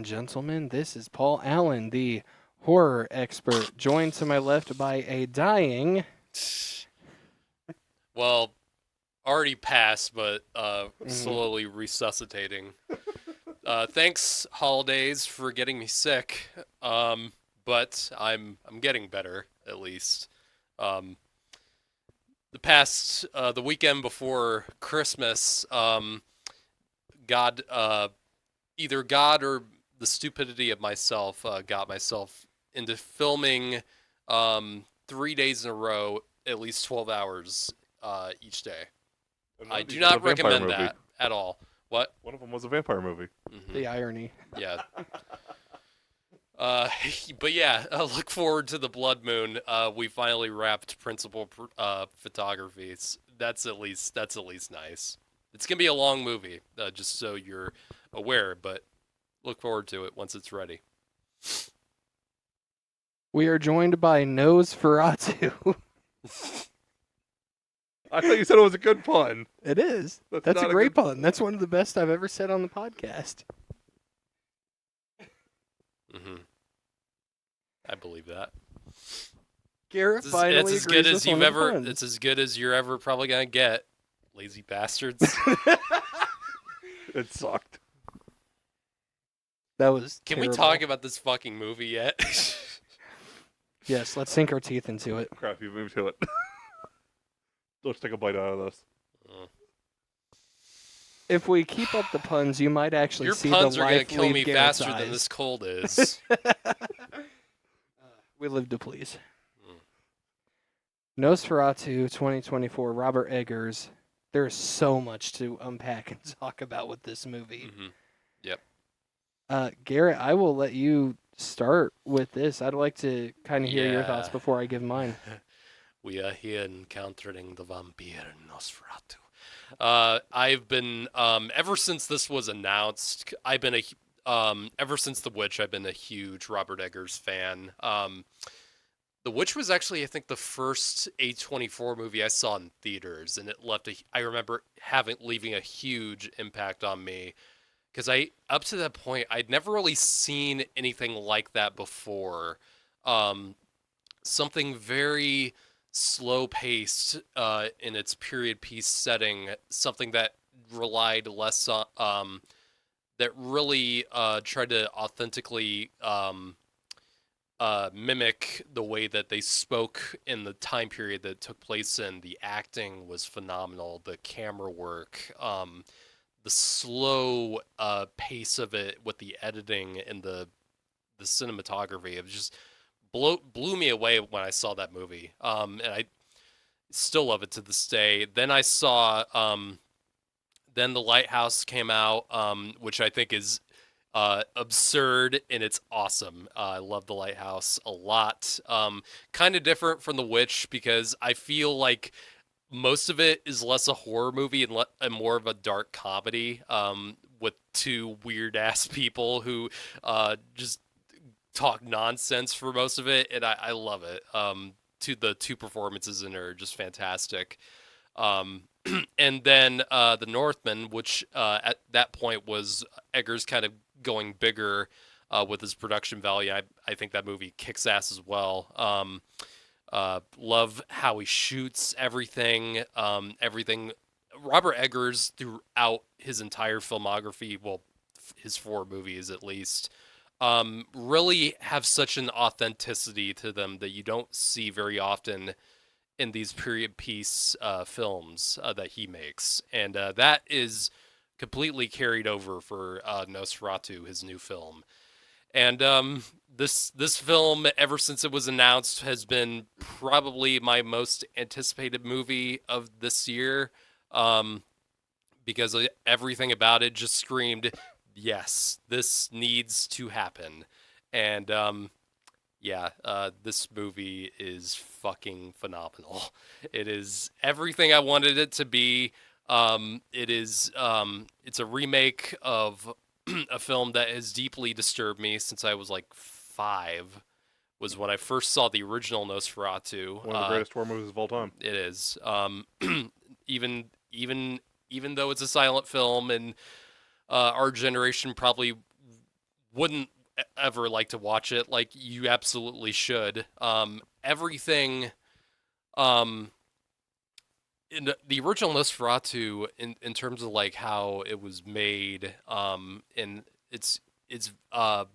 and gentlemen. This is Paul Allen, the horror expert, joined to my left by a dying. Well, already passed, but slowly resuscitating. Thanks, holidays, for getting me sick. But I'm getting better at least. Um, the weekend before Christmas, God, either God or the stupidity of myself got myself into filming 3 days in a row, at least 12 hours each day. I do not recommend that at all. What? One of them was a vampire movie. Mm-hmm. The irony. Yeah. But yeah, look forward to the Blood Moon. We finally wrapped principal photography. That's at least nice. It's gonna be a long movie, just so you're aware. But look forward to it once it's ready. We are joined by Nosferatu. I thought you said it was a good pun. It is. That's a not great good pun. That's one of the best I've ever said on the podcast. Mm-hmm. I believe that. Garrett finally it's as agrees good as with you've one of the ever. puns. It's as good as you're ever probably gonna get. Lazy bastards. It sucked. That was Can terrible. we talk about this fucking movie yet? Yes, let's sink our teeth into it. Crap, you moved to it. Let's take a bite out of this. If we keep up the puns, you might actually Your see puns the are gonna life kill leave me Garrett's faster than eyes. this cold is. We live to please. Mm. Nosferatu 2024, Robert Eggars. There's so much to unpack and talk about with this movie. Mm-hmm. Yep. Garrett, I will let you start with this. I'd like to kind of hear your thoughts Yeah. before I give mine. We are here encountering the vampire Nosferatu. I've been ever since this was announced. Ever since The Witch, I've been a huge Robert Eggers fan. The Witch was actually, I think, the first A24 movie I saw in theaters, and it left I remember leaving a huge impact on me because up to that point, I'd never really seen anything like that before. Something very slow paced in its period piece setting, something that relied less on, that really tried to authentically mimic the way that they spoke in the time period that it took place in. The acting was phenomenal, the camera work, the slow pace of it with the editing and the cinematography. It was just blew me away when I saw that movie. And I still love it to this day. Then I saw then The Lighthouse came out, which I think is absurd and it's awesome. I love The Lighthouse a lot. Kind of different from The Witch because I feel like most of it is less a horror movie and more of a dark comedy, with two weird ass people who just talk nonsense for most of it, and I love it. The two performances in it are just fantastic. And then The Northman, which at that point was Eggers kind of going bigger with his production value. I think that movie kicks ass as well. Love how he shoots everything. Everything. Robert Eggers throughout his entire filmography, well, his 4 movies at least, really have such an authenticity to them that you don't see very often in these period piece films that he makes. And that is completely carried over for Nosferatu, his new film. And this film, ever since it was announced, has been probably my most anticipated movie of this year, because everything about it just screamed, yes, this needs to happen. And this movie is fucking phenomenal. It is everything I wanted it to be. It's a remake of a film that has deeply disturbed me since I was like 5. Was when I first saw the original Nosferatu. One of the greatest horror movies of all time. It is. Even though it's a silent film and our generation probably wouldn't ever like to watch it, like you absolutely should. Everything, um, in the original Nosferatu, in terms of like how it was made, and its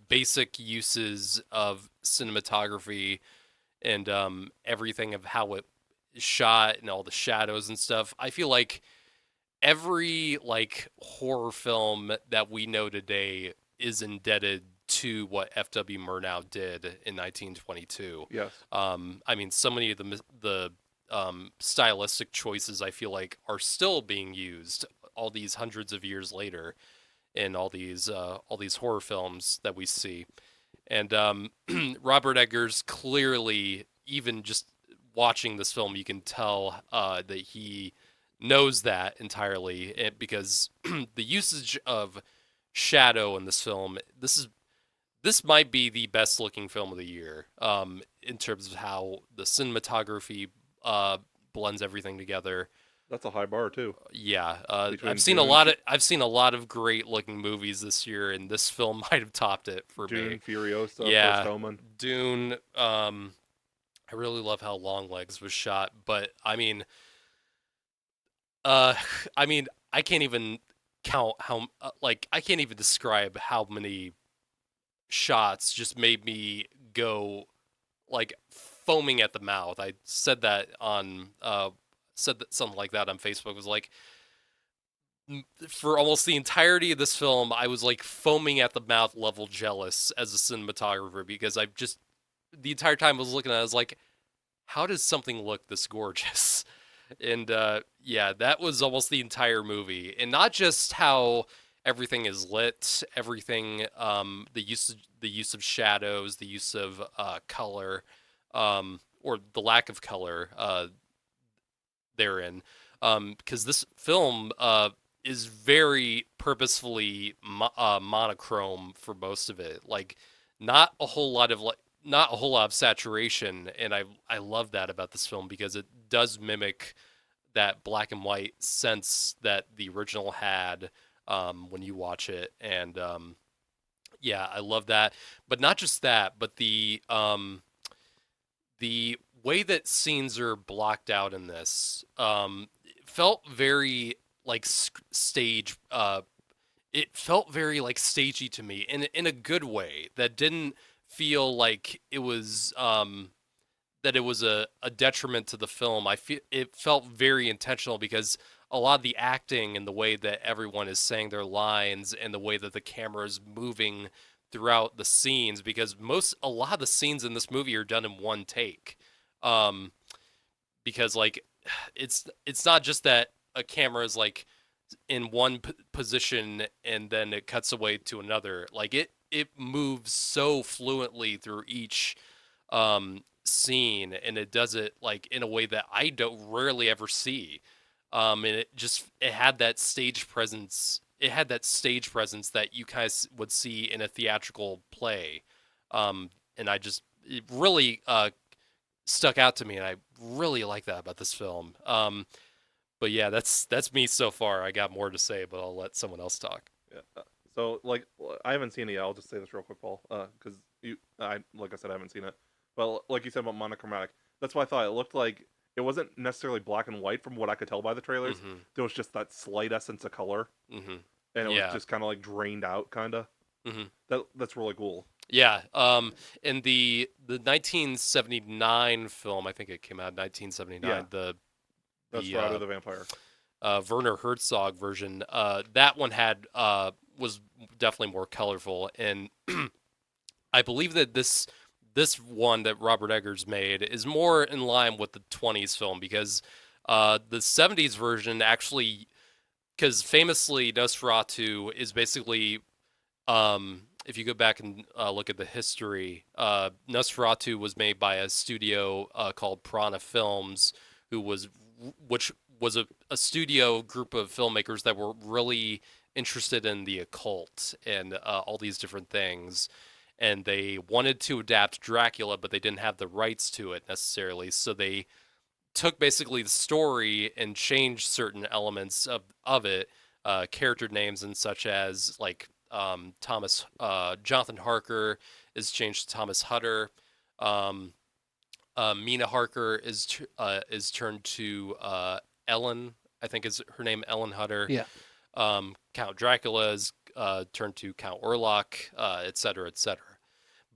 basic uses of cinematography and everything of how it is shot and all the shadows and stuff. I feel like every like horror film that we know today is indebted to what F.W. Murnau did in 1922. Yes. I mean, so many of the stylistic choices I feel like are still being used all these hundreds of years later in all these horror films that we see. And Robert Eggers clearly, even just watching this film, you can tell that he knows that entirely because the usage of shadow in this film, this might be the best looking film of the year in terms of how the cinematography blends everything together. That's a high bar too. Yeah, Between I've seen a Dune, lot of great looking movies this year, and this film might have topped it for me. Dune, Furiosa, Yeah, First Omen. Dune. I really love how Longlegs was shot, but uh, I mean, I can't even count how like I can't even describe how many shots just made me go like foaming at the mouth. I said that on said that something like that on Facebook. It was like for almost the entirety of this film, I was like foaming at the mouth level jealous as a cinematographer because I just the entire time I was looking at it, I was like, how does something look this gorgeous? And yeah, that was almost the entire movie, and not just how everything is lit, everything, the use of shadows, the use of color, or the lack of color therein, because this film is very purposefully monochrome for most of it, like not a whole lot of saturation, and I love that about this film because it does mimic that black and white sense that the original had when you watch it, and yeah, I love that. But not just that, but the way that scenes are blocked out in this felt very like stage. It felt very like stagey to me in a good way that didn't feel like it was that it was a detriment to the film. I feel it felt very intentional because a lot of the acting and the way that everyone is saying their lines and the way that the camera is moving throughout the scenes, because a lot of the scenes in this movie are done in one take. Um, because like it's not just that a camera is like in one position and then it cuts away to another. Like it moves so fluently through each scene, and it does it like in a way that I don't rarely ever see. And it had that stage presence. It had that stage presence that you kind of would see in a theatrical play. And it really stuck out to me, and I really like that about this film. But yeah, that's me so far. I got more to say, but I'll let someone else talk. Yeah. So like I haven't seen it yet. I'll just say this real quick, Paul, because like I said, I haven't seen it. But like you said about monochromatic, that's why I thought it looked like it wasn't necessarily black and white from what I could tell by the trailers. Mm-hmm. There was just that slight essence of color, Mm-hmm. and it Yeah. was just kind of like drained out, kind of. Mm-hmm. That's really cool. Yeah. In the 1979 film, I think it came out in 1979. Yeah. That's The Nosferatu the Vampire. Werner Herzog version. That one was definitely more colorful, and I believe that this one that Robert Eggers made is more in line with the 20s film, because the 70s version actually, because famously Nosferatu is basically, if you go back and look at the history, Nosferatu was made by a studio called Piranha Films, which was a studio group of filmmakers that were really interested in the occult and all these different things. And they wanted to adapt Dracula, but they didn't have the rights to it necessarily. So they took basically the story and changed certain elements of it, character names and such as like Jonathan Harker is changed to Thomas Hutter. Mina Harker is turned to Ellen. I think is her name, Ellen Hutter. Yeah. Count Dracula is turned to Count Orlok, et cetera, et cetera.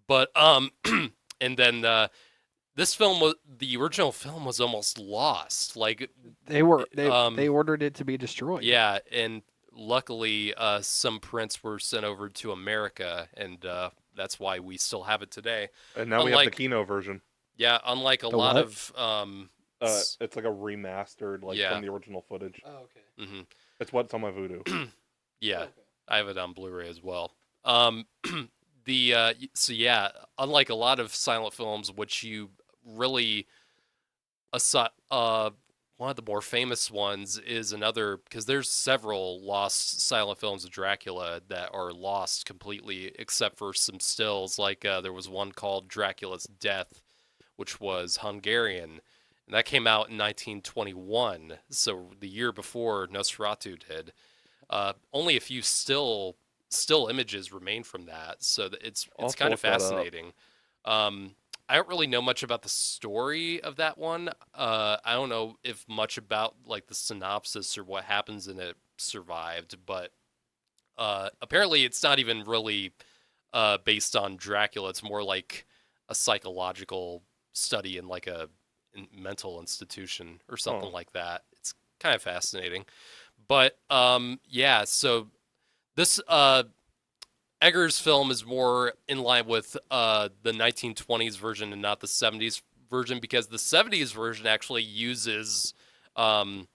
But and then the original film was almost lost. Like They ordered it to be destroyed. yeah, and luckily some prints were sent over to America, and that's why we still have it today. And now we have the Kino version. Yeah, unlike a The lot what? of It's like a remastered, like Yeah. from the original footage. Oh, okay. mhm. It's what's on my Voodoo. Yeah, Okay. I have it on Blu-ray as well. So yeah, unlike a lot of silent films, which you really one of the more famous ones is another, because there's several lost silent films of Dracula that are lost completely, except for some stills. Like there was one called Dracula's Death, which was Hungarian, and that came out in 1921, so the year before Nosferatu did. Only a few still images remain from that, so it's I'll kind of look that up. fascinating. I don't really know much about the story of that one. I don't know if much about like the synopsis or what happens in it survived, but apparently it's not even really based on Dracula. It's more like a psychological study in like a mental institution or something Oh. like that. It's kind of fascinating. But yeah, so this Eggers' film is more in line with the 1920s version and not the 70s version, because the 70s version actually uses the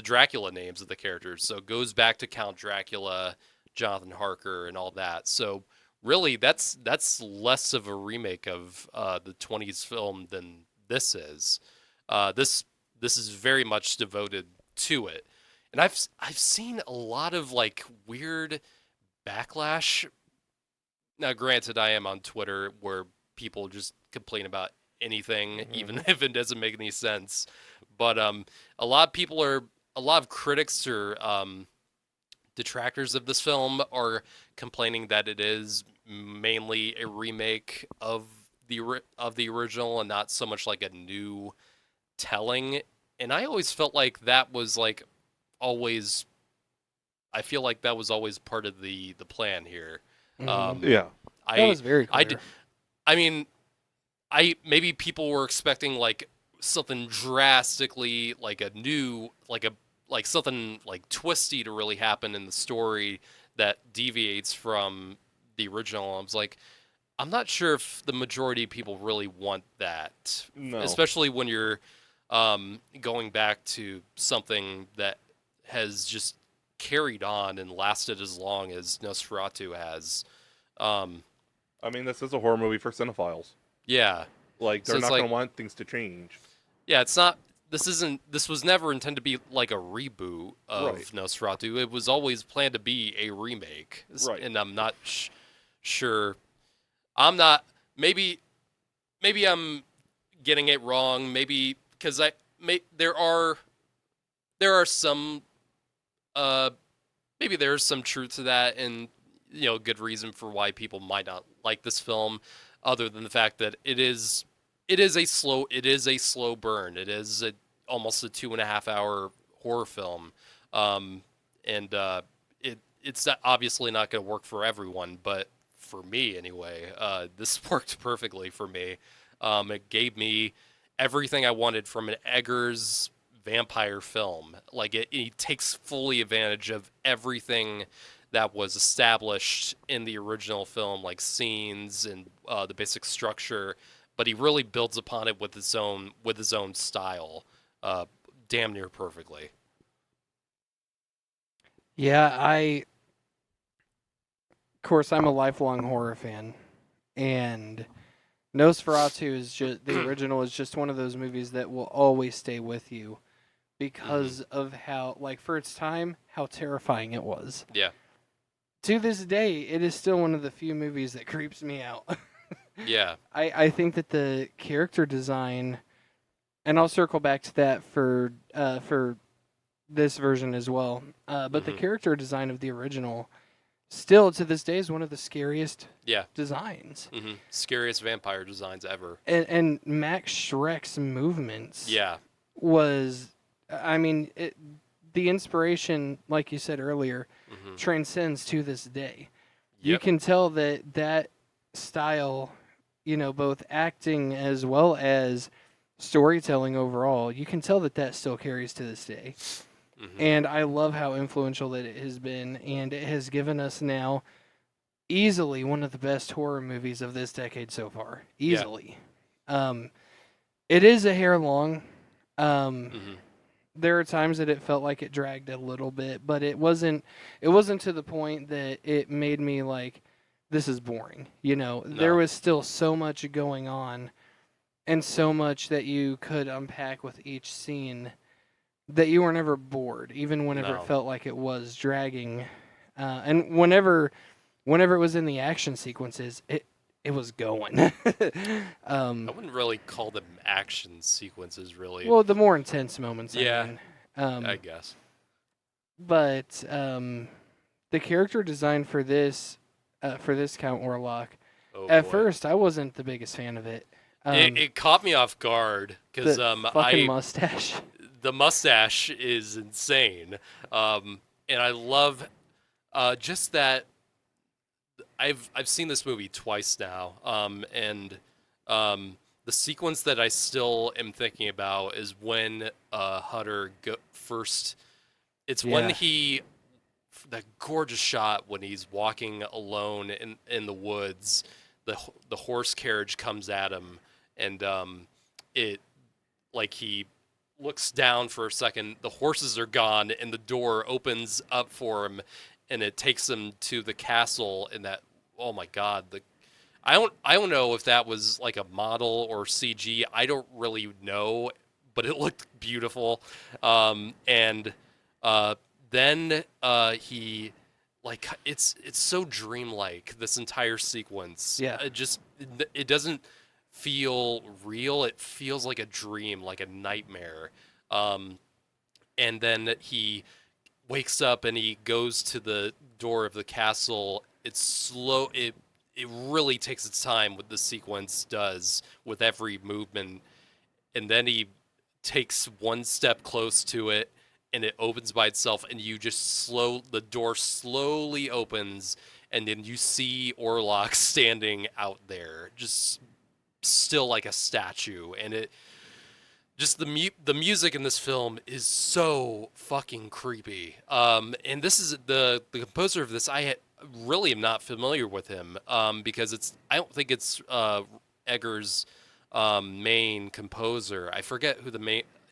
Dracula names of the characters. So it goes back to Count Dracula, Jonathan Harker, and all that. So really, that's less of a remake of the 20s film than this is. This is very much devoted to it. And I've seen a lot of like weird backlash. Now, granted, I am on Twitter where people just complain about anything, even if it doesn't make any sense. But a lot of critics or detractors of this film are complaining that it is mainly a remake of the original and not so much like a new telling. And I always felt like that was like always. I feel like that was always part of the plan here. Mhm. Yeah. That was very clear. I mean, maybe people were expecting like something drastically like a new like something like twisty to really happen in the story that deviates from the original. I was like, I'm not sure if the majority of people really want that, No. especially when you're going back to something that has just carried on and lasted as long as Nosferatu has. I mean, this is a horror movie for cinephiles. Yeah. Like, So they're it's not like- going to want things to change. Yeah, it's not. This was never intended to be like a reboot of Right. Nosferatu. It was always planned to be a remake. Right. And I'm not sure. I'm not. Maybe I'm getting it wrong. Maybe because there are some maybe there's some truth to that, and good reason for why people might not like this film, other than the fact that it is a slow burn. It is almost a 2.5 hour horror film, and it's obviously not going to work for everyone, but for me anyway, this worked perfectly for me. It gave me everything I wanted from an Eggers vampire film. Like it takes fully advantage of everything that was established in the original film, like scenes and the basic structure, but he really builds upon it with his own style, damn near perfectly. Yeah, of course, I'm a lifelong horror fan, and Nosferatu is just the original is just one of those movies that will always stay with you because of how, like, for its time, how terrifying it was. Yeah. To this day, it is still one of the few movies that creeps me out. Yeah. I think that the character design, and I'll circle back to that for this version as well. But the Mhm. character design of the original still to this day is one of the scariest Yeah. designs. Scariest vampire designs ever. And Max Schreck's movements Yeah. was, I mean, the inspiration, like you said earlier, transcends to this day. You Yep. can tell that style, both acting as well as storytelling overall, you can tell that still carries to this day. And I love how influential that it has been, and it has given us now easily one of the best horror movies of this decade so far. Easily. It is a hair long. There are times that it felt like it dragged a little bit, but it wasn't to the point that it made me like, this is boring. There was still so much going on and so much that you could unpack with each scene that you were never bored, even whenever it felt like it was dragging. And whenever it was in the action sequences, it was going. I wouldn't really call them action sequences, really. Well, the more intense moments. Yeah, I guess. But the character design for this Count Orlok, at first I wasn't the biggest fan of it. It caught me off guard because fucking mustache. The mustache is insane, and I love just that. I've seen this movie twice now, and the sequence that I still am thinking about is when Hutter first. It's when that gorgeous shot when he's walking alone in the woods. The horse carriage comes at him, and it like he looks down for a second. The horses are gone, and the door opens up for him. And it takes them to the castle, and that, oh my God, I don't know if that was like a model or CG. I don't really know, but it looked beautiful. And then he, like, it's so dreamlike, this entire sequence. Yeah. It doesn't feel real. It feels like a dream, like a nightmare. And then he wakes up and he goes to the door of the castle. It's slow. It really takes its time, what the sequence does with every movement. And then he takes one step close to it and it opens by itself, and you just the door slowly opens, and then you see Orlok standing out there, just still like a statue. And just the music in this film is so fucking creepy. And this is the composer of this. I really am not familiar with him because I don't think it's Eggars' main composer. I forget who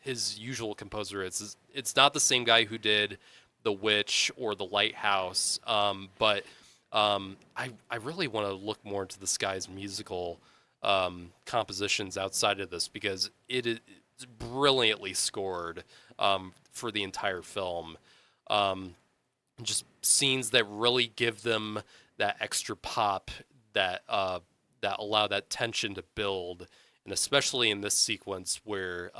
his usual composer is. It's not the same guy who did The Witch or The Lighthouse. But I really want to look more into this guy's musical compositions outside of this, because it is brilliantly scored for the entire film. Just scenes that really give them that extra pop that allow that tension to build, and especially in this sequence where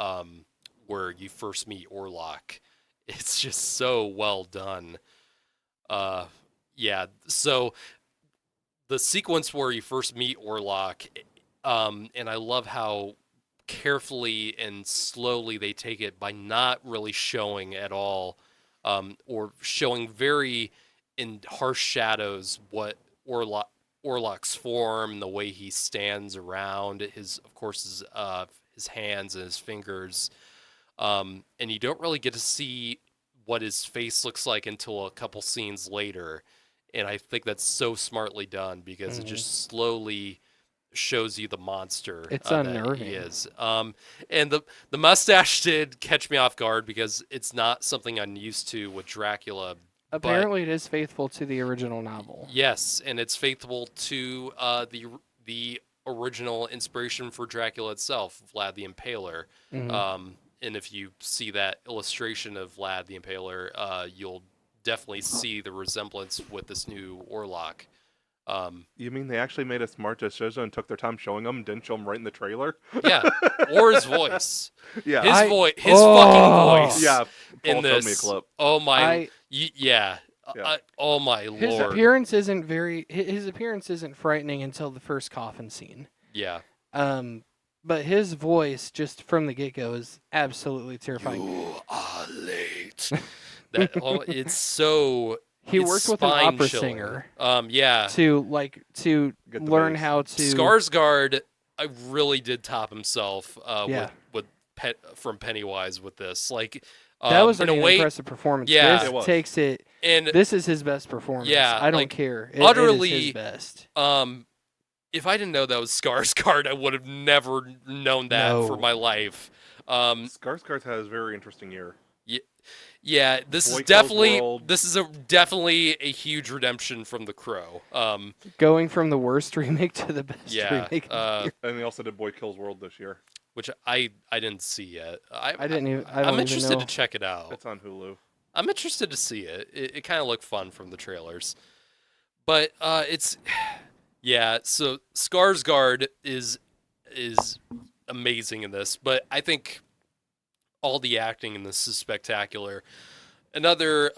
you first meet Orlok, it's just so well done. So the sequence where you first meet Orlok, and I love how carefully and slowly they take it by not really showing at all, or showing very in harsh shadows what Orlok's form, the way he stands around, his hands and his fingers, and you don't really get to see what his face looks like until a couple scenes later, and I think that's so smartly done, because it just slowly shows you the monster. It's that unnerving. he is. And the mustache did catch me off guard, because it's not something I'm used to with Dracula. Apparently, it is faithful to the original novel. Yes, and it's faithful to the original inspiration for Dracula itself, Vlad the Impaler. And if you see that illustration of Vlad the Impaler, you'll definitely see the resemblance with this new Orlok. You mean they actually made a smart decision and took their time showing him, didn't show him right in the trailer? Yeah, or his voice. Yeah, his fucking voice. Yeah, Paul in showed this. me a clip. Oh my, yeah. Yeah. Oh my His lord. his appearance isn't frightening until the first coffin scene. Yeah. But his voice just from the get-go is absolutely terrifying. You are late. It's so. He it's worked with an opera spine-chilling. singer Yeah. to Get the learn bass. how to Skarsgård, I really did top himself. Yeah. From Pennywise with this. Like that was in an a way, impressive performance. Yeah. This It was. takes it. and This is his best performance. Yeah, I don't like, care. It utterly- is his best. if I didn't know that was Skarsgård, I would have never known that No. for my life. Skarsgård has a very interesting year. Yeah, this Boy is Kills definitely World. definitely a huge redemption from The Crow. Going from the worst remake to the best Yeah, remake. of the year. And they also did Boy Kills World this year. which I didn't see yet. I didn't even. I don't I'm even interested know. to check it out. It's on Hulu. I'm interested to see it. It kind of looked fun from the trailers, but it's yeah. So Skarsgård is amazing in this, but I think all the acting in this is spectacular. Another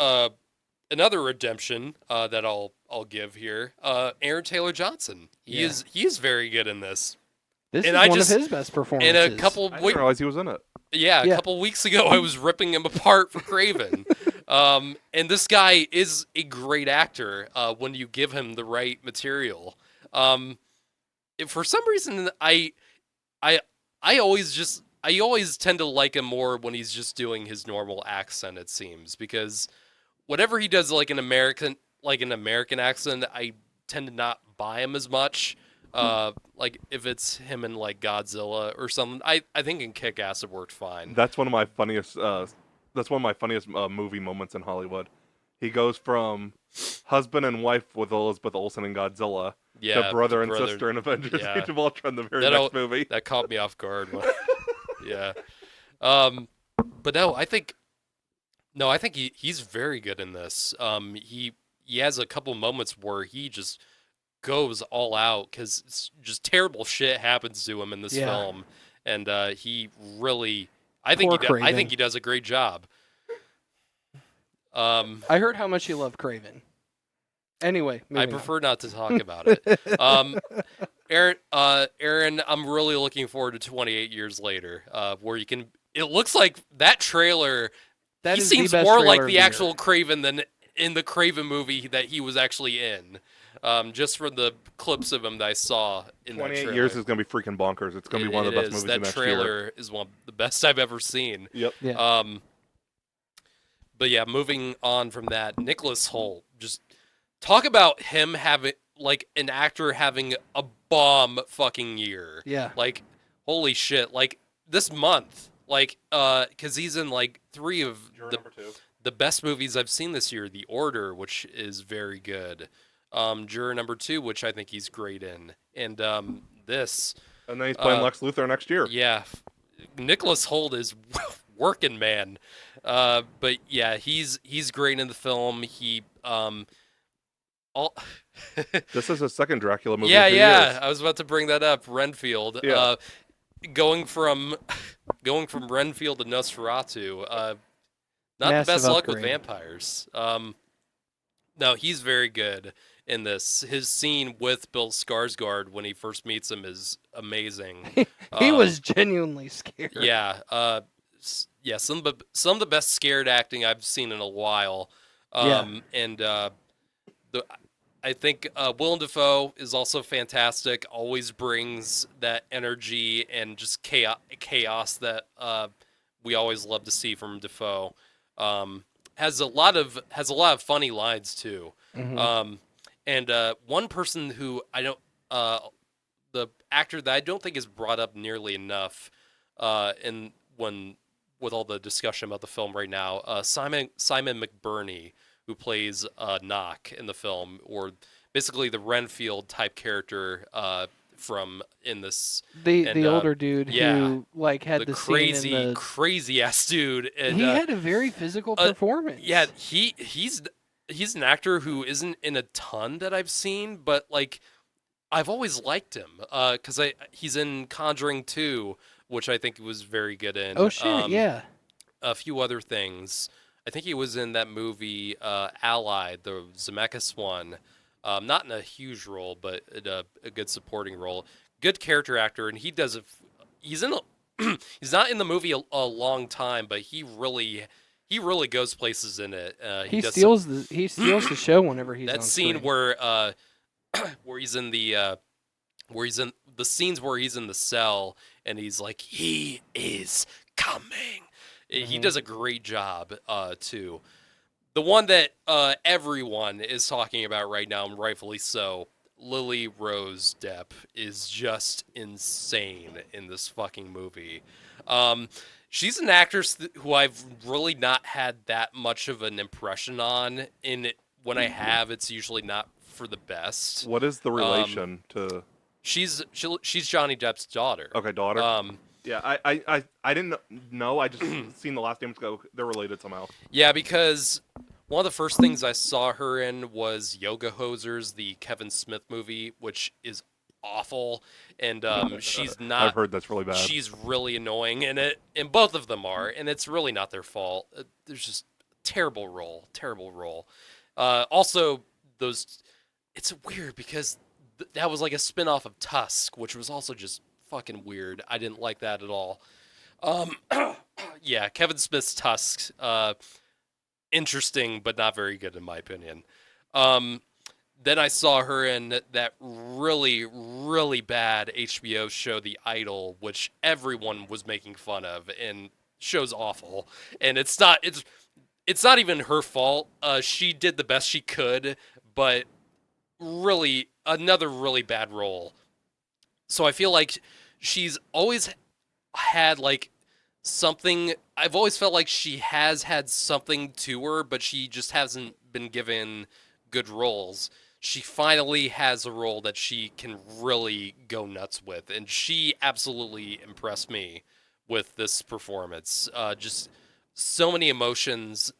redemption that I'll give here. Aaron Taylor Johnson. He Yeah. is very good in this. This and is I one just- of his best performances. And a couple I didn't realize he was in it. Yeah, a Yeah. couple weeks ago, I was ripping him apart for Craven. And this guy is a great actor when you give him the right material. For some reason, I always tend to like him more when he's just doing his normal accent. It seems because whatever he does, like an American accent, I tend to not buy him as much. Like if it's him in like Godzilla or something, I think in Kick-Ass it worked fine. That's one of my funniest. That's one of my funniest movie moments in Hollywood. He goes from husband and wife with Elizabeth Olsen in Godzilla Yeah, to brother the and sister in Avengers: yeah. Age of Ultron, the very That next movie. That caught me off guard. Yeah. But no, I think he's very good in this. He has a couple moments where he just goes all out because just terrible shit happens to him in this Yeah. film, and he really, I think Poor I think Craven. he does a great job. I heard how much you love Craven. Anyway, I moving on. prefer not to talk about it. Aaron, I'm really looking forward to 28 years later, where you can. It looks like that trailer. That he is the seems best more trailer like of the year. actual Craven than in the Craven movie that he was actually in. Just from the clips of him that I saw in that 28 trailer. years is gonna be freaking bonkers. It's gonna be one of the best movies That of next trailer year. is one of the best I've ever seen. Yep. Yeah. But yeah, moving on from that, Nicholas Hoult. Just talk about him having like an actor having a bomb fucking year. Yeah. Like, holy shit! Like this month, like, because he's in like 3 of Number 2. the best movies I've seen this year. The Order, which is very good. Juror number 2, which I think he's great in, and this. And then he's playing Lex Luthor next year. Yeah, Nicholas Hoult is working, man. But yeah, he's great in the film. He all. This is his second Dracula movie. Yeah, in 2 yeah. years. I was about to bring that up. Renfield. Yeah. Going from Renfield to Nosferatu. Not the Massive best luck with upgrade. vampires. No, he's very good in this. His scene with Bill Skarsgård when he first meets him is amazing. He was genuinely scared. Yeah. Yeah. Some of the best scared acting I've seen in a while. And I think Willem Dafoe is also fantastic. Always brings that energy and just chaos that we always love to see from Dafoe. Has a lot of funny lines too. Mhm. And one person who I don't, the actor that I don't think is brought up nearly enough, with all the discussion about the film right now, Simon McBurney, who plays Knock in the film, or basically the Renfield type character from in this. The older dude yeah, who like had the the crazy scene in the. crazy ass dude. And, He had a very physical performance. yeah, he's an actor who isn't in a ton that I've seen, but like I've always liked him because he's in Conjuring 2, which I think was very good in. Oh shit! Yeah. A few other things. I think he was in that movie Allied, the Zemeckis one. Not in a huge role, but in a good supporting role. Good character actor, and he does it. He's in a, he's not in the movie a long time, but he really goes places in it. He does He steals the show whenever he's that on scene screen. where he's in the where he's in the scenes where he's in the cell and he's like, he is coming. He Mhm. does a great job too. The one that everyone is talking about right now, and rightfully so, Lily Rose Depp is just insane in this fucking movie. She's an actress who I've really not had that much of an impression on. When I have, it's usually not for the best. What is the relation to? She's Johnny Depp's daughter. Okay, daughter. Um, Yeah, I didn't know. I just seen the last name go. They're related somehow. Yeah, because one of the first things I saw her in was Yoga Hosers, the Kevin Smith movie, which is awful, and she's not. I've heard that's really bad. She's really annoying in it, and both of them are, and it's really not their fault. There's just terrible role. Also, it's weird because that was like a spin-off of Tusk, which was also just fucking weird. I didn't like that at all. Yeah, Kevin Smith's Tusk, interesting but not very good in my opinion. Then I saw her in that really, really bad HBO show, The Idol, which everyone was making fun of, and show's awful. And it's not even her fault. She did the best she could, but really another really bad role. So I feel like she's always had like something. I've always felt like she has had something to her, but she just hasn't been given good roles. She finally has a role that she can really go nuts with, and she absolutely impressed me with this performance. Just so many emotions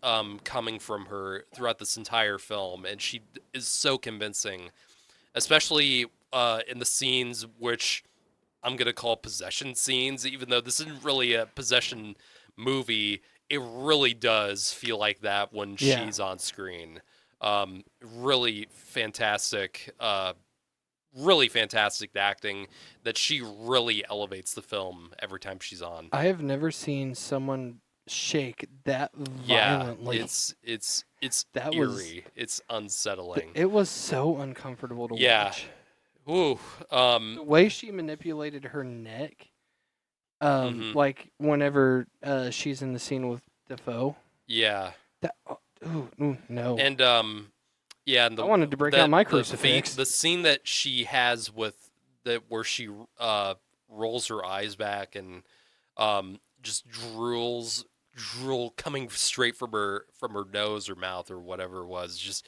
coming from her throughout this entire film, and she is so convincing, especially in the scenes which I'm going to call possession scenes, even though this isn't really a possession movie. It really does feel like that when she's on screen. Really fantastic acting that she really elevates the film every time she's on. I have never seen someone shake that violently. Yeah, it's That eerie. It's unsettling. It was so uncomfortable to Yeah. watch. Ooh. The way she manipulated her neck, Mhm. like whenever she's in the scene with Defoe. Yeah. That ooh, no. And yeah, and I wanted to break out my crucifix. The scene that she has with where she rolls her eyes back and just drool coming straight from her nose or mouth or whatever it was, just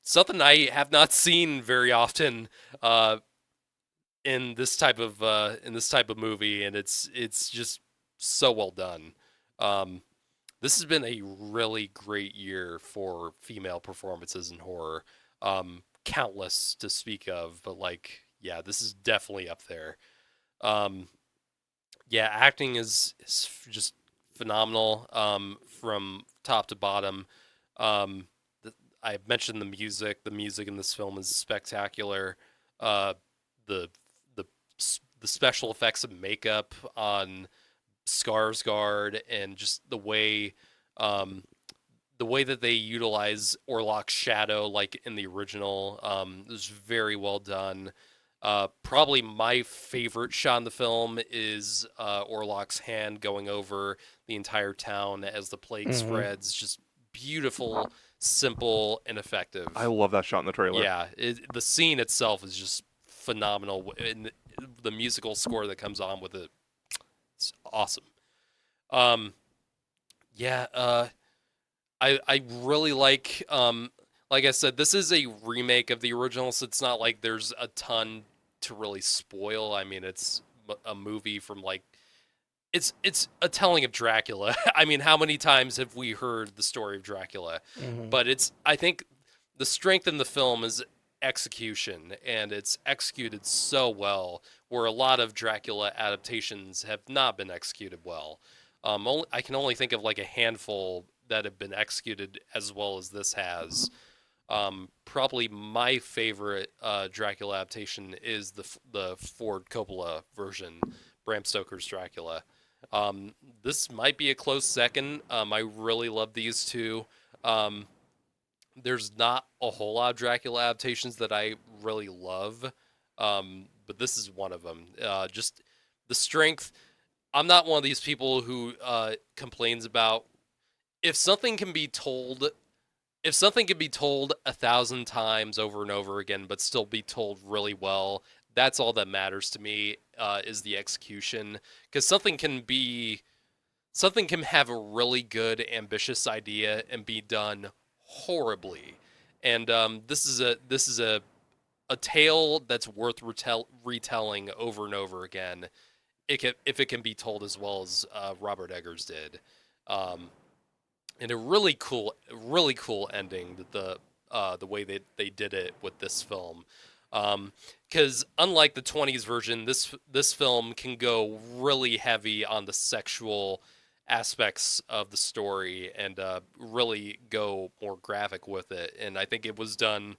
something I have not seen very often in this type of movie, and it's just so well done. This has been a really great year for female performances in horror. Countless to speak of, but yeah, this is definitely up there. Yeah, acting is just phenomenal from top to bottom. I mentioned the music. The music in this film is spectacular. The special effects and makeup on Skarsgård and just the way that they utilize Orlok's shadow, like in the original, is very well done. Probably my favorite shot in the film is Orlok's hand going over the entire town as the plague spreads. Just beautiful, simple, and effective. I love that shot in the trailer. Yeah, the scene itself is just phenomenal, and the musical score that comes on with it, it's awesome. Yeah, I really like I said, this is a remake of the original, so it's not like there's a ton to really spoil. I mean, it's a movie from it's a telling of Dracula. I mean, how many times have we heard the story of Dracula? But I think the strength in the film is execution, and it's executed so well, where a lot of Dracula adaptations have not been executed well. I can only think of like a handful that have been executed as well as this has. Probably my favorite Dracula adaptation is the Ford Coppola version, Bram Stoker's Dracula. This might be a close second. I really love these two. There's not a whole lot of Dracula adaptations that I really love, but this is one of them. Just the strength. I'm not one of these people who complains about if something can be told. If something can be told 1,000 times over and over again, but still be told really well, that's all that matters to me. Is the execution, because something can have a really good, ambitious idea and be done horribly, and this is a tale that's worth retelling over and over again. If it can be told as well as Robert Eggars did. And a really cool ending that the way they did it with this film, because unlike the 20s version, this film can go really heavy on the sexual aspects of the story and really go more graphic with it, and I think it was done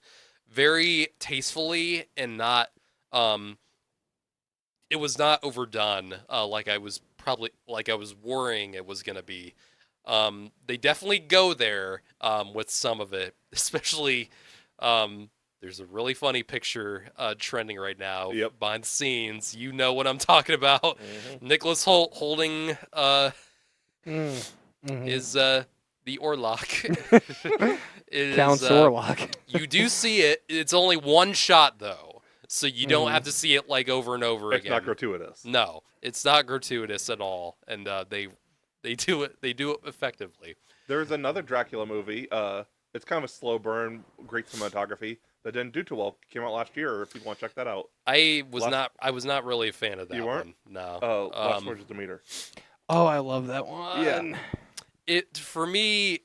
very tastefully and not it was not overdone like I was worrying it was gonna be. They definitely go there with some of it, especially. There's a really funny picture trending right now behind the scenes. You know what I'm talking about. Mm-hmm. Nicholas Holt holding is the Orlok. Count Orlok. You do see it. It's only one shot though, so you don't have to see it like over and over again. It's not gratuitous. No, it's not gratuitous at all, and they do it effectively. There's another Dracula movie. It's kind of a slow burn, great cinematography that didn't do too well. Came out last year. If you want to check that out, I was not really a fan of that. You weren't? One. No. Oh, Last Words of Demeter. Oh, I love that one. Yeah. It for me,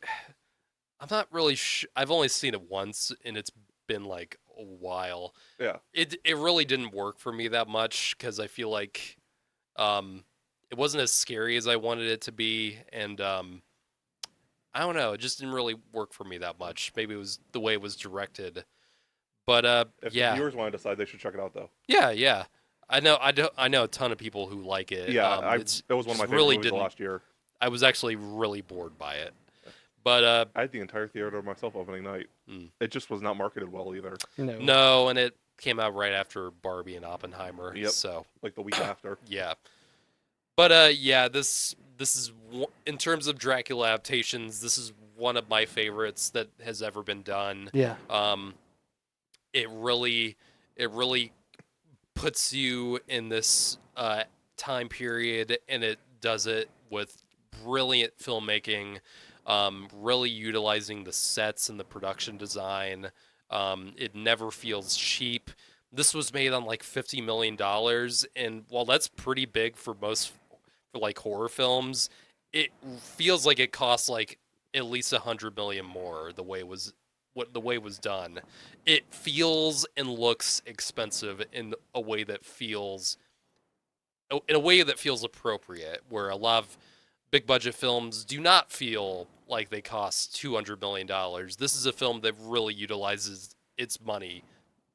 I'm not really. I've only seen it once, and it's been like a while. Yeah. It really didn't work for me that much because I feel like, it wasn't as scary as I wanted it to be, and I don't know. It just didn't really work for me that much. Maybe it was the way it was directed, but if yeah. the viewers want to decide, they should check it out though. Yeah. I know a ton of people who like it. Yeah, it was one of my favorite movies last year. I was actually really bored by it, but I had the entire theater myself opening night. It just was not marketed well either. No, and it came out right after Barbie and Oppenheimer. Yep. So like the week after. Yeah. But yeah, this is, in terms of Dracula adaptations, this is one of my favorites that has ever been done. Yeah. It really puts you in this time period, and it does it with brilliant filmmaking, really utilizing the sets and the production design. It never feels cheap. This was made on like $50 million, and while that's pretty big for like horror films, it feels like it costs like at least $100 million more the way it was done. It feels and looks expensive in a way that feels appropriate, where a lot of big budget films do not feel like they cost $200 million. This is a film that really utilizes its money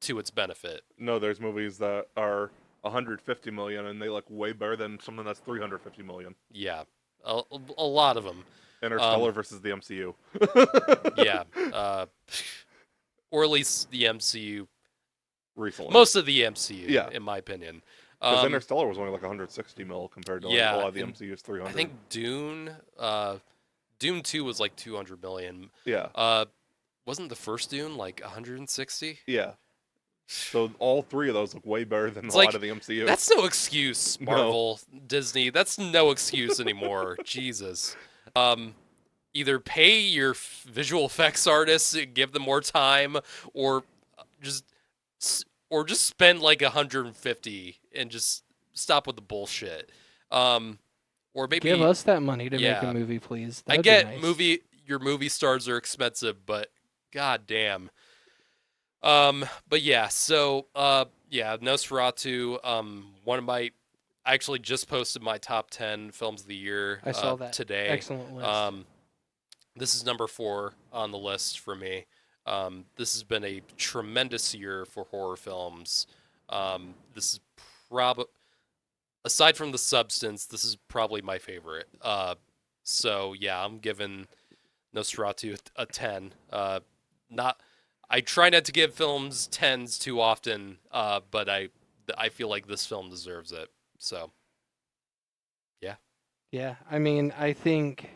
to its benefit. No, there's movies that are 150 million and they look way better than something that's 350 million. Yeah, a lot of them. Interstellar versus the MCU. Yeah, or at least the MCU recently. Most of the MCU, yeah, in my opinion. Because Interstellar was only like 160 mil compared to like a lot of the MCU's 300. I think Dune 2 was like 200 million. Yeah. Wasn't the first Dune like 160? Yeah. So all three of those look way better than lot of the MCU. That's no excuse, Marvel, no. Disney. That's no excuse anymore. Jesus. Either pay your visual effects artists, give them more time, or just spend like 150 and just stop with the bullshit. Or maybe give us that money to make a movie, please. That'd be nice. Your movie stars are expensive, but god damn. But yeah, so Nosferatu, one of my, I actually just posted my top 10 films of the year I saw that. today. Excellent list. This is number 4 on the list for me. This has been a tremendous year for horror films. This is aside from the substance, this is probably my favorite. So yeah, I'm giving Nosferatu a 10. I try not to give films 10s too often, but I feel like this film deserves it. So Yeah, I mean, I think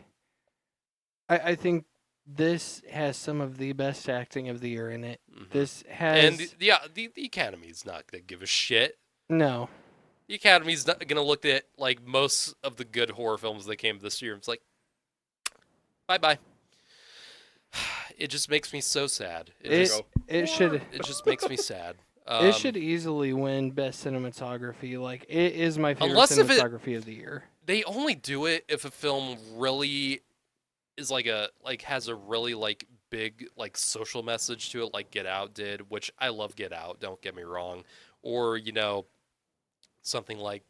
this has some of the best acting of the year in it. This has and the Academy's not gonna give a shit. no. The Academy's not gonna look at like most of the good horror films that came this year. It's like, bye bye. It just makes me so sad. It should It just makes me sad. it should easily win best cinematography. Like it is my favorite Unless if cinematography of the year. They only do it if a film really is has a really like big like social message to it, like Get Out did, which I love Get Out, don't get me wrong, or something like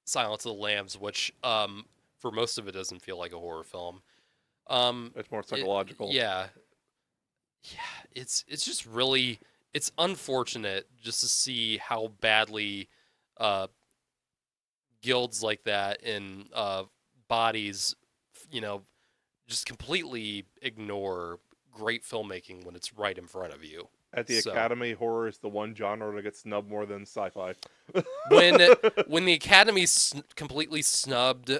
Silence of the Lambs, which for most of it doesn't feel like a horror film. It's more psychological. Yeah, it's just really, it's unfortunate just to see how badly guilds like that in bodies, just completely ignore great filmmaking when it's right in front of you. At the Academy, horror is the one genre that gets snubbed more than sci-fi. when the Academy completely snubbed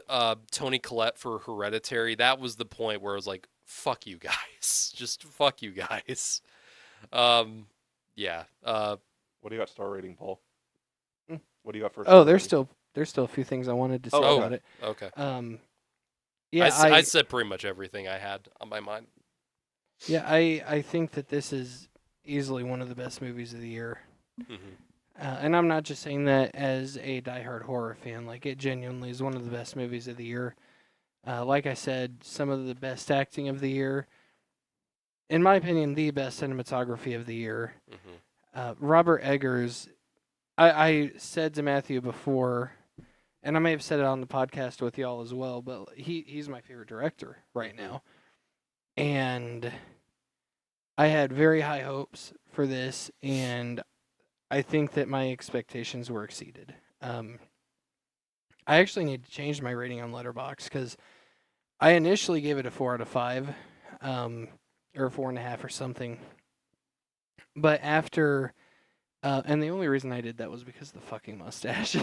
Toni Collette for Hereditary, that was the point where I was like, fuck you guys. Just fuck you guys. Yeah. What do you got star rating, Paul? What do you got for? Oh, there's still a few things I wanted to say about it. Okay. Yeah, I said pretty much everything I had on my mind. Yeah, I think that this is easily one of the best movies of the year. And I'm not just saying that as a diehard horror fan. Like, it genuinely is one of the best movies of the year. Like I said, some of the best acting of the year. In my opinion, the best cinematography of the year. Robert Eggars, I said to Matthew before, and I may have said it on the podcast with y'all as well, but he's my favorite director right now. And I had very high hopes for this, and I think that my expectations were exceeded. I actually need to change my rating on Letterboxd because I initially gave it a 4 out of 5, or 4.5 or something. But after, and the only reason I did that was because of the fucking mustache.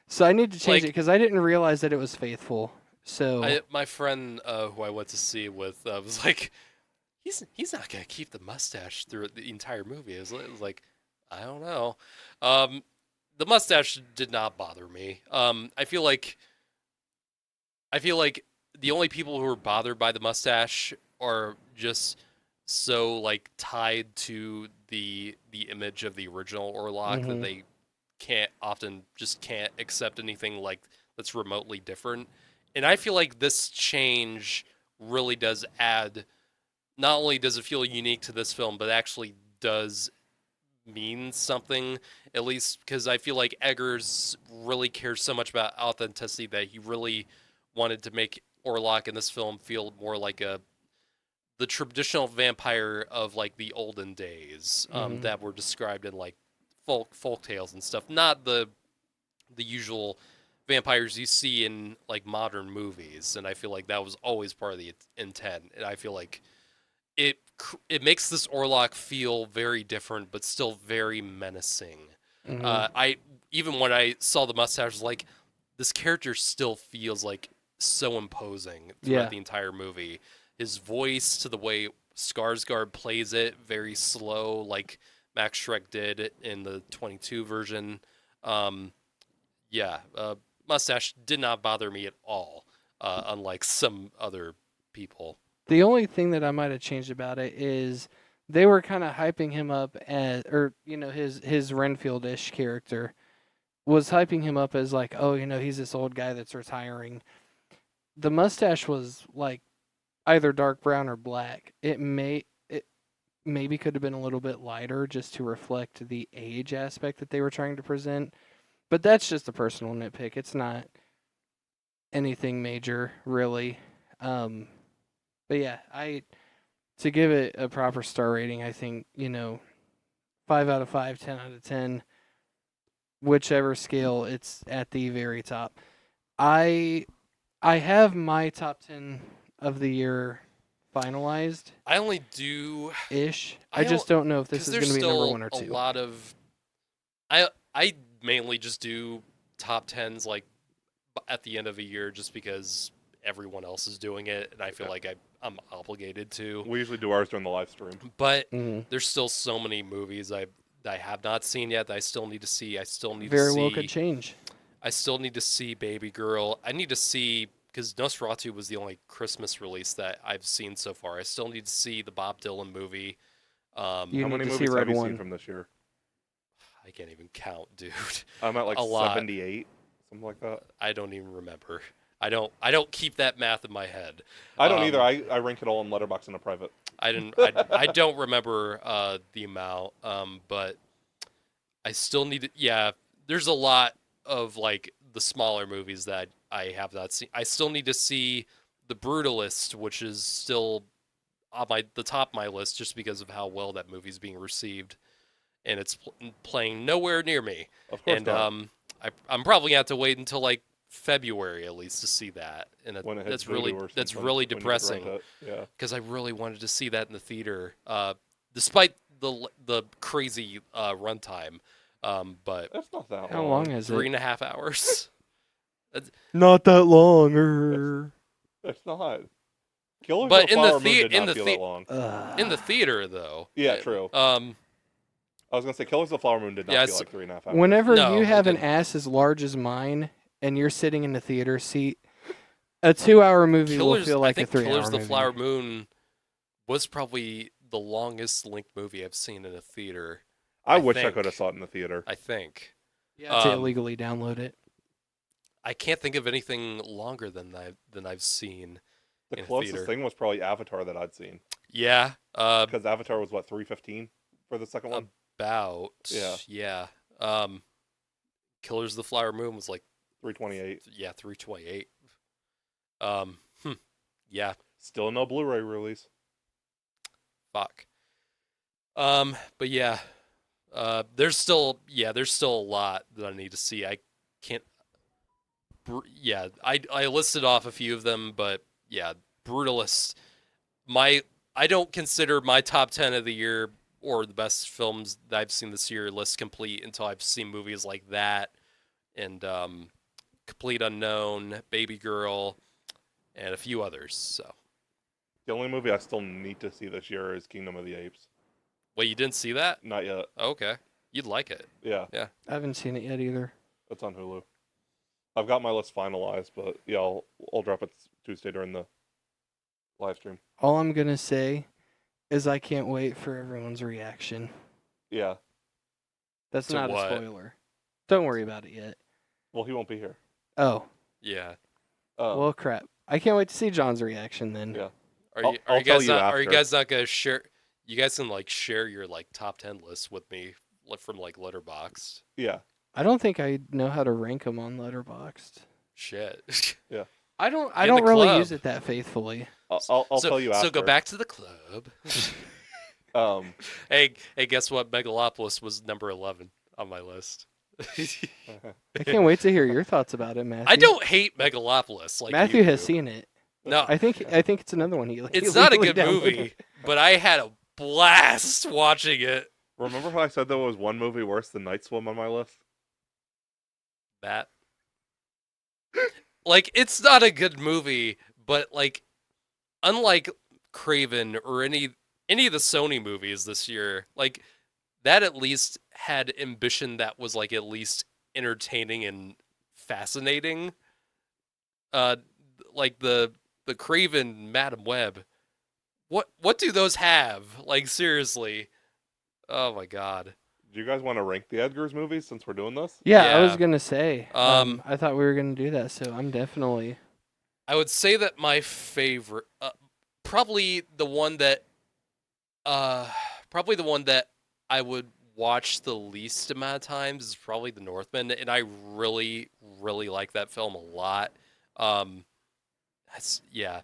So I need to change it because I didn't realize that it was faithful. So my friend who I went to see with was like, he's not gonna keep the mustache through the entire movie. It was like, I don't know. The mustache did not bother me. I feel like the only people who are bothered by the mustache are just so like tied to the image of the original Orlok that they can't accept anything like that's remotely different. And I feel like this change really does add, not only does it feel unique to this film, but actually does mean something, at least because I feel like Eggers really cares so much about authenticity that he really wanted to make Orlok in this film feel more like the traditional vampire of like the olden days that were described in like folk tales and stuff, not the usual vampires you see in like modern movies. And I feel like that was always part of the intent, and I feel like it makes this Orlok feel very different but still very menacing. I even when I saw the mustache, I was like, this character still feels like so imposing throughout the entire movie. His voice, to the way Skarsgård plays it, very slow, like Max Schreck did in the 22 version. Mustache did not bother me at all, unlike some other people. The only thing that I might have changed about it is they were kind of hyping him up as, or his Renfield-ish character was hyping him up as like, oh, he's this old guy that's retiring. The mustache was like either dark brown or black. It maybe could have been a little bit lighter just to reflect the age aspect that they were trying to present. But that's just a personal nitpick. It's not anything major, really. But yeah, to give it a proper star rating, I think 5 out of 5, 10 out of 10, whichever scale, it's at the very top. I have my top 10 of the year finalized I only do ish. I I just don't know if this because is going there's to be number still 1 or a 2. lot of. I mainly just do top tens like at the end of a year, just because everyone else is doing it, and I feel like I'm obligated to. We usually do ours during the live stream. But Mhm. there's still so many movies that I have not seen yet that I still need to see. I still need to Very see. well could change. I still need to see Baby Girl. I need to see, because Nosferatu was the only Christmas release that I've seen so far. I still need to see the Bob Dylan movie. You How need many to see movies Red have you One. seen from this year? I can't even count, dude. I'm at like A lot. 78, something like that. I don't even remember. I don't keep that math in my head. I don't either. I rank it all in Letterboxd in a private. I don't remember the amount. But I still need to. Yeah, there's a lot of like the smaller movies that I have not seen. I still need to see The Brutalist, which is still on the top of my list just because of how well that movie's being received, and it's playing nowhere near me. Of course And not. I'm probably gonna have to wait until like February at least to see that, and When it hits that's really Voodoo or that's something, really when you can depressing rent it. Yeah. because I really wanted to see that in the theater, despite the crazy runtime. But That's not that How long. long is 3.5 hours. Not that long. It's not. Killers But of the in the Flower Moon thea- did in not the feel thea- that long. In the theater, though. Yeah, true. I was gonna say Killers of the Flower Moon did not Yeah, feel it's- like 3.5 hours. Whenever No, you it have an didn't. ass as large as mine and you're sitting in the theater seat, a 2-hour movie will feel like I a think 3-hour Killers of the movie. Flower Moon was probably the longest length movie I've seen in a theater. I I wish I think. could have saw it in the theater. I think. You have to Um, illegally download it. I can't think of anything longer than I've seen. The in a closest theater. thing was probably Avatar that I'd seen, Yeah. because Avatar was what 3:15 for the second one. About. Yeah. Yeah. Killers of the Flower Moon was like 3:28. 328. Yeah. Still no Blu-ray release. Fuck. But yeah. There's still a lot that I need to see. I can't. I listed off a few of them, but yeah, Brutalist. I don't consider my top 10 of the year or the best films that I've seen this year list complete until I've seen movies like that and Complete Unknown, Baby Girl, and a few others. So, The only movie I still need to see this year is Kingdom of the Apes. wait, you didn't see that? Not yet. Okay, you'd like it. Yeah, I haven't seen it yet either. it's on Hulu. I've got my list finalized, but yeah, I'll drop it Tuesday during the live stream. All I'm going to say is I can't wait for everyone's reaction. Yeah. That's To not what? a spoiler. Don't worry about it yet. Well, he won't be here. Oh, Yeah. well, crap. I can't wait to see John's reaction then. Yeah. Are I'll- you I'll tell guys you not? Are you after. guys not gonna share? You guys can like share your like top 10 lists with me from like Letterboxd. Yeah. I don't think I know how to rank them on Letterboxd. Shit. I don't Get in the really club. use it that faithfully. I'll tell you after. So go back to the club. Hey, guess what? Megalopolis was number 11 on my list. I can't wait to hear your thoughts about it, Matthew. I don't hate Megalopolis like Matthew you has do. seen it. No, I think it's another one. it's not a illegally good downloaded. movie, but I had a blast watching it. Remember how I said there was one movie worse than Night Swim on my list? That like it's not a good movie, but like unlike Craven or any of the Sony movies this year, like that at least had ambition that was like at least entertaining and fascinating. Like the Craven Madam Web. What do those have? Like seriously. Oh my god. Do you guys want to rank the Eggars movies since we're doing this? Yeah, I was Yeah. gonna say. I thought we were gonna do that, so I'm definitely. I would say that my favorite, probably the one that I would watched the least amount of times is probably The Northman, and I really, really like that film a lot. Yeah.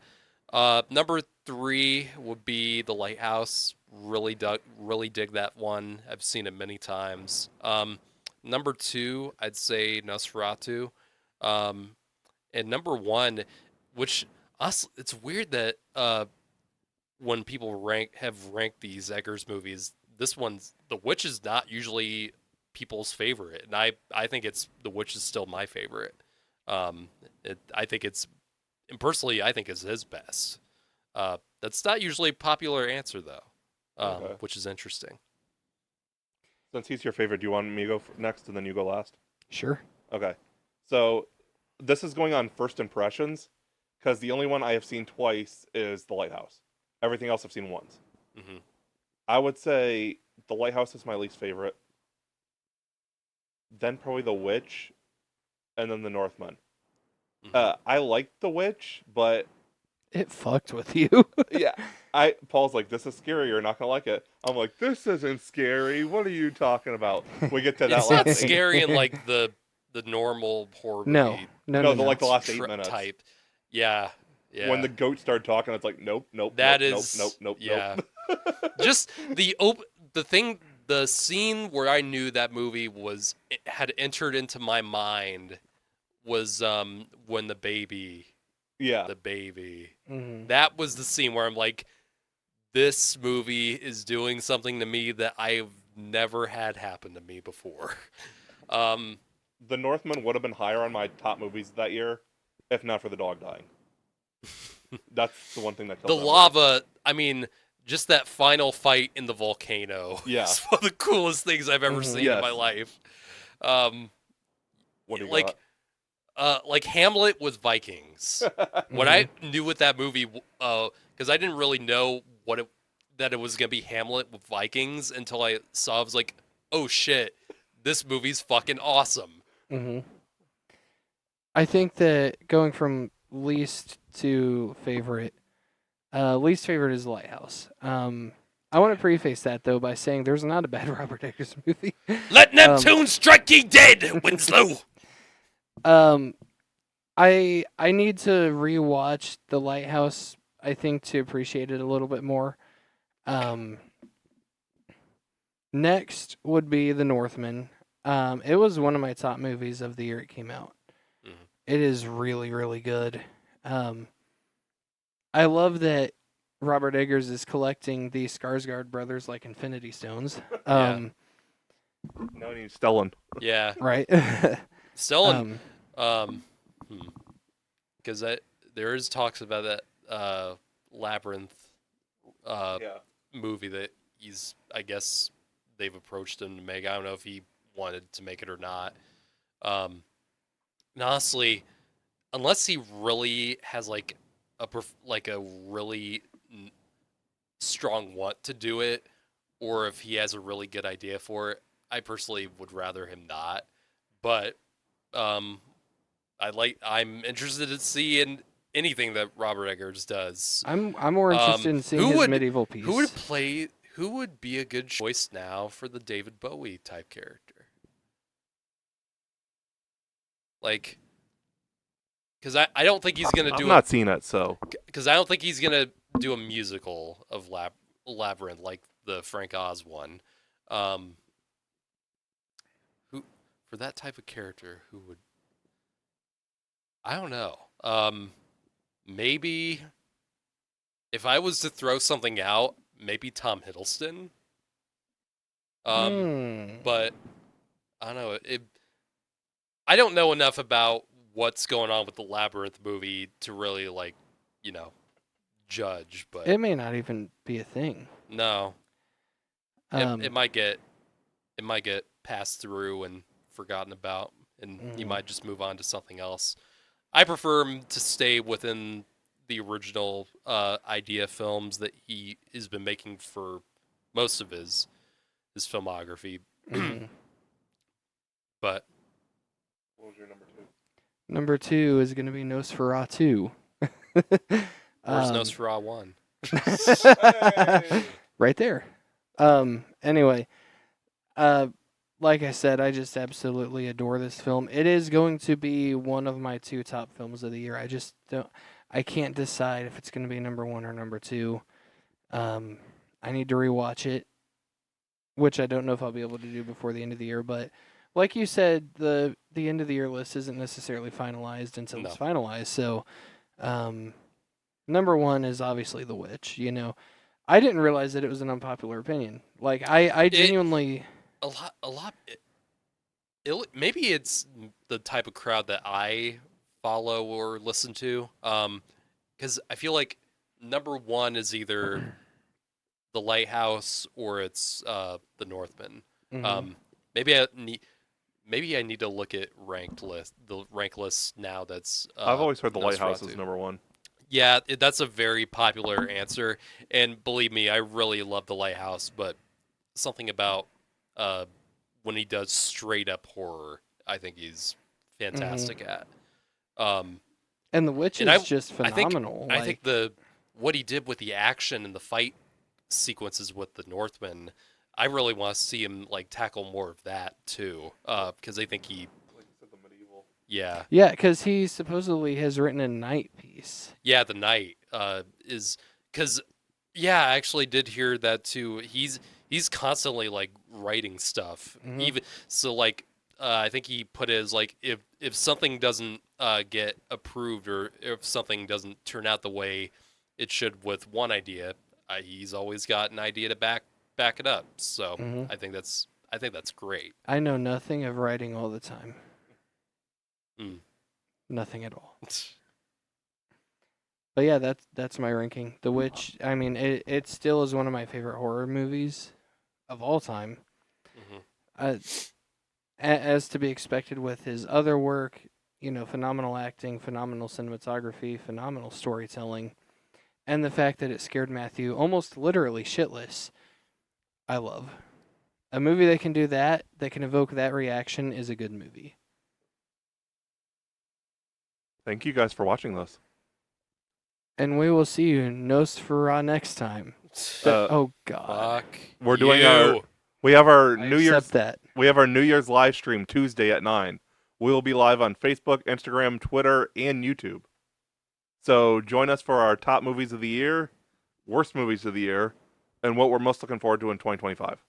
Number 3 would be The Lighthouse. Really dig that one. I've seen it many times. Number 2, I'd say Nosferatu. And number 1, which it's weird that when people have ranked these Eggers movies, this one's The Witch is not usually people's favorite, and I think The Witch is still my favorite. I think it's, and personally, I think it's his best. That's not usually a popular answer though, Okay. which is interesting. Since he's your favorite, do you want me to go next and then you go last? Sure. Okay. So this is going on first impressions because the only one I have seen twice is The Lighthouse. Everything else I've seen once. Mm-hmm. I would say The Lighthouse is my least favorite. Then probably The Witch, and then The Northman. Mm-hmm. I liked The Witch, but It fucked with you. yeah, Paul's like, "This is scary. You're not gonna like it." I'm like, "This isn't scary. What are you talking about?" We get to that It's last not scary in like the normal horror movie the last 8 tr- minutes. type. Yeah. Yeah. When the goat started talking, it's like, nope, That nope, is nope, nope, yeah. nope. Just the scene where I knew that movie had entered into my mind was when the baby Yeah. Mhm. that was the scene where I'm like, this movie is doing something to me that I've never had happen to me before. The Northman would have been higher on my top movies that year, if not for the dog dying. That's the one thing that The killed that lava, I mean, just that final fight in the volcano Yeah. is one of the coolest things I've ever seen in my Yes. life. What do you Like Hamlet with Vikings. When I knew what that movie, because I didn't really know that it was gonna be Hamlet with Vikings until I saw. I was like, oh shit, this movie's fucking awesome. Mhm. I think that going from least to favorite, least favorite is The Lighthouse. I want to preface that though by saying there's not a bad Robert Eggers movie. Let Neptune strike ye dead, Winslow. I need to rewatch The Lighthouse, I think, to appreciate it a little bit more. Next would be The Northman. It was one of my top movies of the year it came out. Mhm. It is really, really good. I love that Robert Eggers is collecting the Skarsgård brothers like Infinity Stones. Yeah. No, you Stellan. Yeah, Right? Stellan. Because there is talks about that Labyrinth Yeah. movie that I guess they've approached him to make. I don't know if he wanted to make it or not. And honestly, unless he really has like a really strong want to do it, or if he has a really good idea for it, I personally would rather him not. But I'm interested to see in anything that Robert Eggers does. I'm more interested in seeing his medieval piece. Who would be a good choice now for the David Bowie type character? Like, because I don't think he's gonna do. I'm not seeing it, so. Because I don't think he's gonna do a musical of Labyrinth like the Frank Oz one. Who for that type of character? Who would? I don't know. Maybe if I was to throw something out, maybe Tom Hiddleston. But I don't know. I don't know enough about what's going on with the Labyrinth movie to really judge. But it may not even be a thing. no, it might get passed through and forgotten about, and you might just move on to something else. I prefer him to stay within the original idea films that he has been making for most of his filmography. But What was your number 2? Number 2 is going to be Nosferatu. where's Nosferatu 1? Hey! Right there. Anyway, Like I said, I just absolutely adore this film. It is going to be one of my 2 top films of the year. I can't decide if it's going to be number 1 or number 2. I need to rewatch it, which I don't know if I'll be able to do before the end of the year. But like you said, the end of the year list isn't necessarily finalized until it's finalized. So, number 1 is obviously The Witch. I didn't realize that it was an unpopular opinion. Like I genuinely. A lot. Maybe it's the type of crowd that I follow or listen to. Because I feel like number 1 is either The Lighthouse or it's The Northman. Mhm. Maybe I need to look at the rank list now. That's I've always heard The Lighthouse Nosferatu. is number 1. Yeah, that's a very popular answer, and believe me, I really love The Lighthouse. But something about when he does straight up horror, I think he's fantastic at. And The Witch and is just phenomenal. I think what he did with the action and the fight sequences with the Northman, I really want to see him like tackle more of that too, because I think he. Like you said, the medieval. Yeah. Yeah, because he supposedly has written a Night piece. Yeah, the Knight is because I actually did hear that too. He's constantly like writing stuff. Mhm. Even so, like I think he put it as like if something doesn't get approved or if something doesn't turn out the way it should with one idea, he's always got an idea to back it up. So Mhm. I think that's great. I know nothing of writing all the time. Mm. Nothing at all. But yeah, that's my ranking. The Witch. I mean, it still is one of my favorite horror movies of all time. Mhm. As to be expected with his other work, phenomenal acting, phenomenal cinematography, phenomenal storytelling, and the fact that it scared Matthew almost literally shitless. I love. A movie that can do that can evoke that reaction, is a good movie. Thank you guys for watching this. And we will see you in Nosferatu next time. Oh God. Fuck. We're doing you. we have our I New Year's accept that. We have our New Year's live stream Tuesday at 9. We will be live on Facebook, Instagram, Twitter, and YouTube. So join us for our top movies of the year, worst movies of the year, and what we're most looking forward to in 2025.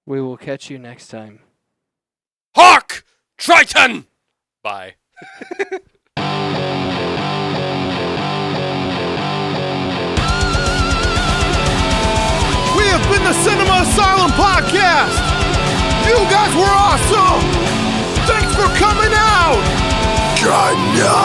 We will catch you next time. Hawk! Triton! Bye. We have been the Cinema Asylum Podcast. You guys were awesome. Thanks for coming out. God, no.